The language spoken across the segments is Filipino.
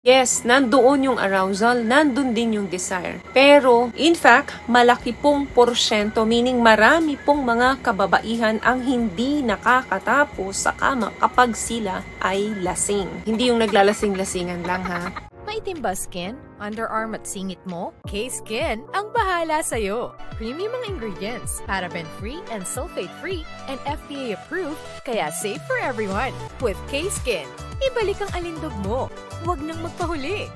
Yes, nandoon yung arousal, nandun din yung desire. Pero, in fact, malaki pong porsyento, meaning marami pong mga kababaihan ang hindi nakakatapos sa kama kapag sila ay lasing. Hindi yung naglalasing-lasingan lang ha. Maitim ba skin? Underarm at singit mo? K-Skin ang bahala sa'yo. Premium ang ingredients, paraben-free and sulfate-free, and FDA-approved, kaya safe for everyone. With K-Skin, ibalik ang alindog mo. Huwag nang magpahuli.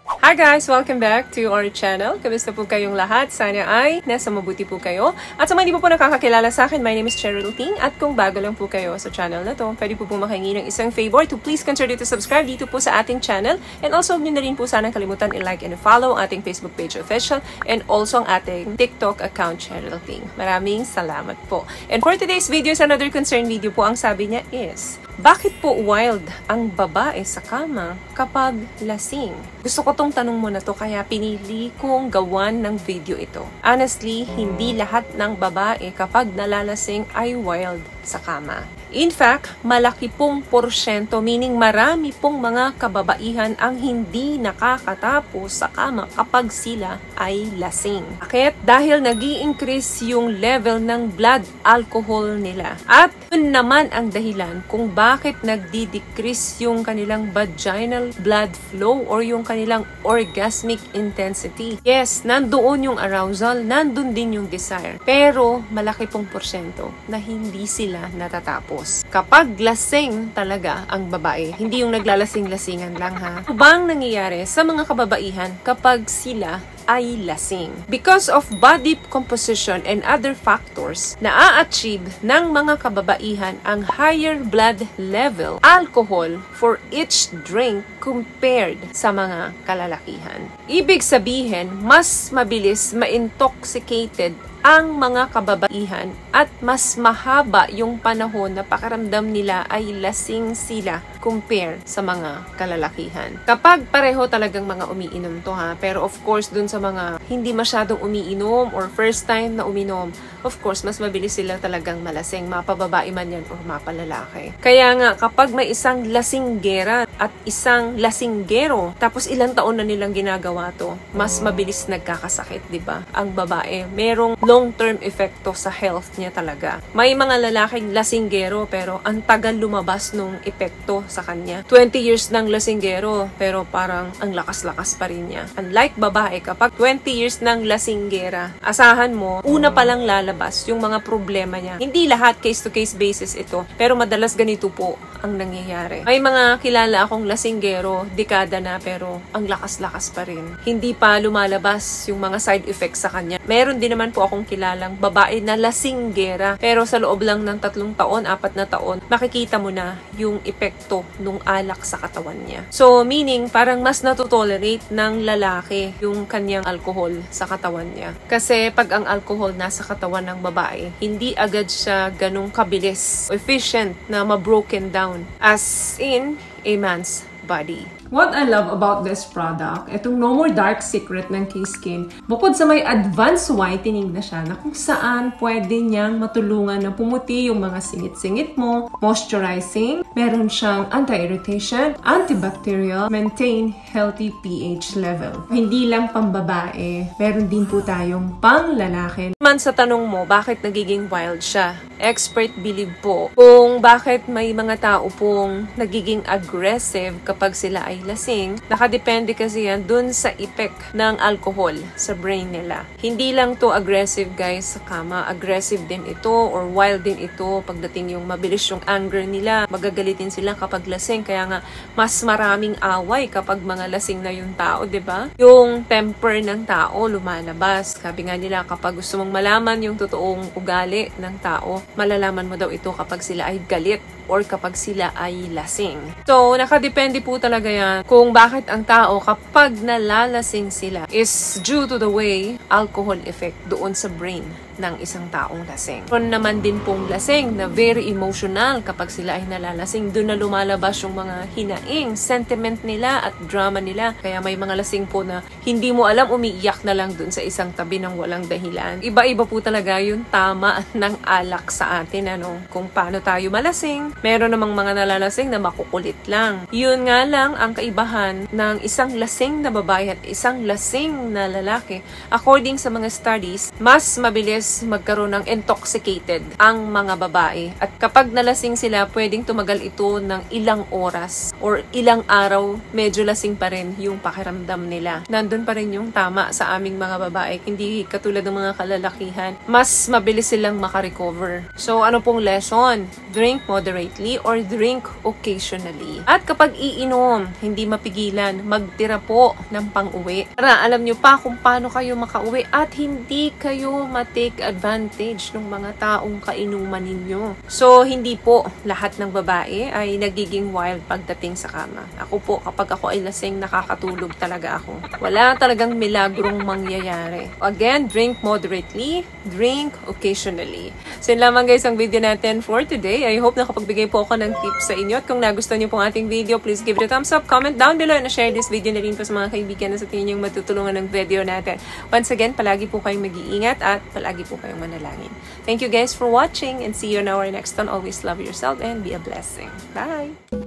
Hi guys! Welcome back to our channel. Kamusta po kayong lahat? Sana ay nasa mabuti po kayo. At sa mga hindi po nakakakilala sa akin, my name is Cheryl Ting. At kung bago lang po kayo sa channel na to, pwede po makahingi ng isang favor to please consider to subscribe dito po sa ating channel. And also, huwag nyo na rin po sanang kalimutan i-like and follow ang ating Facebook page official and also ang ating TikTok account, Cheryl Ting. Maraming salamat po. And for today's video is another concern video po. Ang sabi niya is, bakit po wild ang babae sa kama kapag lasing? Gusto ko tong tanong mo na to kaya pinili kong gawan ng video ito. Honestly, hindi lahat ng babae kapag nalalasing ay wild sa kama. In fact, malaki pong porsyento, meaning marami pong mga kababaihan ang hindi nakakatapos sa kama kapag sila ay lasing. Bakit? Dahil nag-i-increase yung level ng blood alcohol nila. At yun naman ang dahilan kung bakit nagdi-decrease yung kanilang vaginal blood flow or yung kanilang orgasmic intensity. Yes, nandoon yung arousal, nandun din yung desire. Pero malaki pong porsyento na hindi sila natatapos. Kapag lasing talaga ang babae, hindi yung naglalasing-lasingan lang ha. Ano bang nangyayari sa mga kababaihan kapag sila ay lasing? Because of body composition and other factors, na-achieve ng mga kababaihan ang higher blood level, alcohol for each drink compared sa mga kalalakihan. Ibig sabihin, mas mabilis ma-intoxicated ang mga kababaihan at mas mahaba yung panahon na pakiramdam nila ay lasing sila compare sa mga kalalakihan. Kapag pareho talagang mga umiinom to ha, pero of course dun sa mga hindi masyadong umiinom or first time na uminom, of course mas mabilis sila talagang malasing, mapababae man yan or mapalalaki. Kaya nga kapag may isang lasinggera at isang lasinggero, tapos ilang taon na nilang ginagawa to, mas mabilis nagkakasakit, di ba? Ang babae, merong long-term epekto sa health niya talaga. May mga lalaking lasinggero pero ang tagal lumabas nung epekto sa kanya. 20 years ng lasinggero pero parang ang lakas-lakas pa rin niya. Unlike babae, kapag 20 years ng lasinggera, asahan mo, una pa lang lalabas yung mga problema niya. Hindi lahat case-to-case basis ito, pero madalas ganito po ang nangyayari. May mga kilala akong lasinggero, dekada na pero ang lakas-lakas pa rin. Hindi pa lumalabas yung mga side effects sa kanya. Meron din naman po akong kilalang babae na lasinggera pero sa loob lang ng 3 taon, 4 na taon, makikita mo na yung epekto nung alak sa katawan niya. So, meaning, parang mas natutolerate ng lalaki yung kanyang alcohol sa katawan niya. Kasi pag ang alcohol nasa katawan ng babae, hindi agad siya ganung kabilis, efficient na ma-broken down as in a man's body. What I love about this product, itong No More Dark Secret ng K-Skin, bukod sa may advanced whitening na siya na kung saan pwede niyang matulungan na pumuti yung mga singit-singit mo, moisturizing, meron siyang anti-irritation, antibacterial, maintain healthy pH level. Hindi lang pambabae, meron din po tayong pang-lalaki. Man sa tanong mo, bakit nagiging wild siya? Expert believe po kung bakit may mga tao pong nagiging aggressive kapag sila ay lasing, nakadepende kasi yan dun sa effect ng alcohol sa brain nila. Hindi lang to aggressive guys sa kama, aggressive din ito or wild din ito pagdating yung mabilis yung anger nila, magagalitin sila kapag lasing, kaya nga mas maraming away kapag mga lasing na yung tao, 'di ba? Yung temper ng tao lumalabas. Sabi nga nila kapag gusto mong malaman yung totoong ugali ng tao, malalaman mo daw ito kapag sila ay galit or kapag sila ay lasing. So, nakadepende po talaga yan kung bakit ang tao kapag nalalasing sila is due to the way alcohol effect doon sa brain ng isang taong lasing. Meron naman din pong lasing na very emotional kapag sila ay nalalasing. Doon na lumalabas yung mga hinaing, sentiment nila at drama nila. Kaya may mga lasing po na hindi mo alam, umiiyak na lang doon sa isang tabi ng walang dahilan. Iba-iba po talaga yung tama ng alak sa atin, ano, kung paano tayo malasing. Meron namang mga nalalasing na makukulit lang. Yun nga lang ang kaibahan ng isang lasing na babae at isang lasing na lalaki. According sa mga studies, mas mabilis magkaroon ng intoxicated ang mga babae. At kapag nalasing sila, pwedeng tumagal ito ng ilang oras or ilang araw, medyo lasing pa rin yung pakiramdam nila. Nandun pa rin yung tama sa aming mga babae. Hindi katulad ng mga kalalakihan. Mas mabilis silang makarecover. So, ano pong lesson? Drink moderately or drink occasionally. At kapag iinom, hindi mapigilan, magtira po ng pang-uwi. Para alam nyo pa kung paano kayo makauwi at hindi kayo matake advantage ng mga taong kainuman ninyo. So, hindi po lahat ng babae ay nagiging wild pagdating sa kama. Ako po, kapag ako ay lasing, nakakatulog talaga ako. Wala talagang milagrong mangyayari. Again, drink moderately, drink occasionally. So, yun lamang guys ang video natin for today. I hope nakapagbigay po ako ng tips sa inyo. At kung nagustuhan niyo po ang ating video, please give it a thumbs up, comment down below, and share this video na rin po sa mga kaibigan na sa tingin niyong matutulungan ng video natin. Once again, palagi po kayong mag-iingat at palagi po kayong manalangin. Thank you guys for watching and see you on our next one. Always love yourself and be a blessing. Bye!